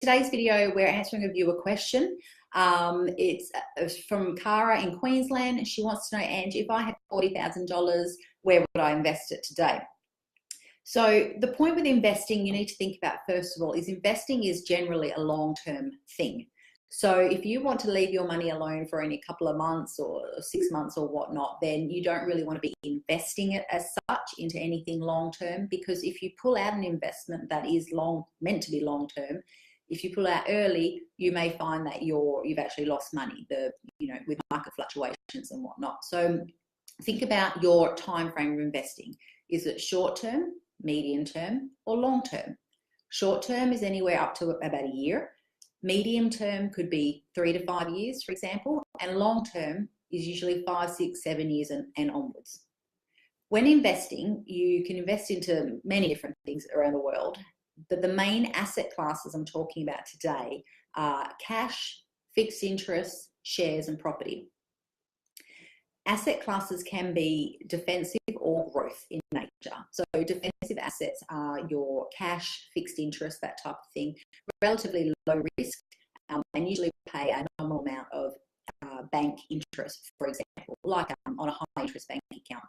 today's video, we're answering a viewer question. It's from Cara in Queensland. She wants to know, Angie, if I had $40,000, where would I invest it today? So the point with investing you need to think about, first of all, is investing is generally a long-term thing. So if you want to leave your money alone for only a couple of months or 6 months or whatnot, then you don't really want to be investing it as such into anything long-term, because if you pull out an investment that is meant to be long-term, if you pull out early, you may find that you've actually lost money, with market fluctuations and whatnot. So think about your time frame of investing. Is it short-term, medium-term, or long-term? Short-term is anywhere up to about a year. Medium-term could be 3 to 5 years, for example, and long-term is usually 5, 6, 7 years and onwards. When investing, you can invest into many different things around the world, but the main asset classes I'm talking about today are cash, fixed interest, shares, and property. Asset classes can be defensive or growth in nature. So defensive assets are your cash, fixed interest, that type of thing, relatively low risk, and usually pay a nominal amount of bank interest, for example, like on a high interest bank account.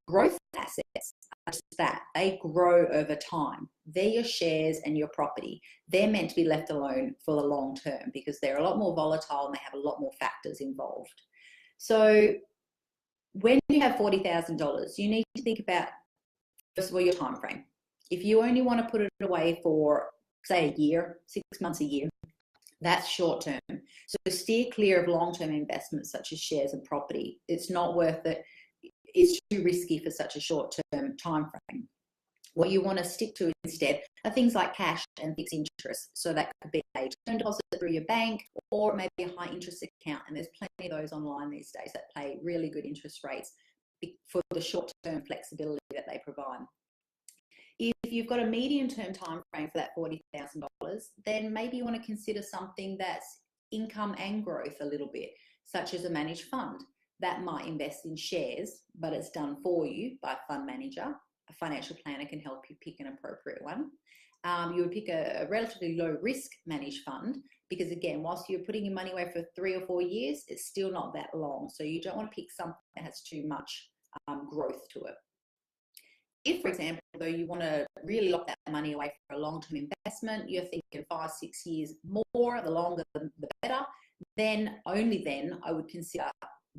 Growth assets are just that. They grow over time. They're your shares and your property. They're meant to be left alone for the long term because they're a lot more volatile and they have a lot more factors involved. So when you have $40,000, you need to think about, first of all, your time frame. If you only want to put it away for, say, a year, 6 months, a year, that's short term. So steer clear of long-term investments such as shares and property. It's not worth it. It's too risky for such a short-term time frame. What you want to stick to instead are things like cash and fixed interest. So that could be a term deposit through your bank or maybe a high interest account. And there's plenty of those online these days that pay really good interest rates for the short-term flexibility that they provide. If you've got a medium-term time frame for that $40,000, then maybe you want to consider something that's income and growth a little bit, such as a managed fund. That might invest in shares, but it's done for you by a fund manager. A financial planner can help you pick an appropriate one. You would pick a relatively low risk managed fund because, again, whilst you're putting your money away for 3 or 4 years, it's still not that long. So you don't want to pick something that has too much growth to it. If, for example, though, you want to really lock that money away for a long-term investment, you're thinking 5, 6 years more, the longer the better, then only then I would consider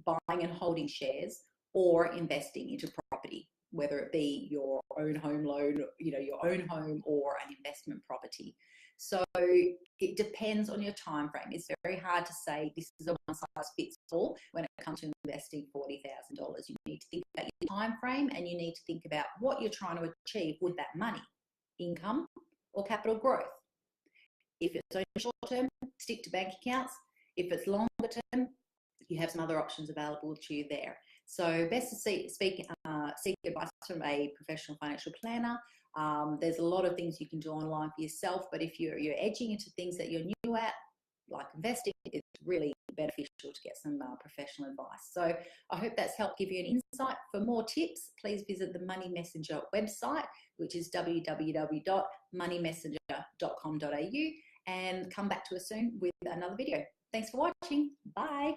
buying and holding shares or investing into property, whether it be your own home loan, your own home or an investment property. So it depends on your time frame. It's very hard to say this is a one size fits all when it comes to investing $40,000. You need to think about your time frame and you need to think about what you're trying to achieve with that money, income or capital growth. If it's only short term, stick to bank accounts. If it's longer term, you have some other options available to you there. So best to seek advice from a professional financial planner. There's a lot of things you can do online for yourself, but if you're edging into things that you're new at, like investing, it's really beneficial to get some professional advice. So I hope that's helped give you an insight. For more tips, please visit the Money Messenger website, which is www.moneymessenger.com.au, and come back to us soon with another video. Thanks for watching. Bye.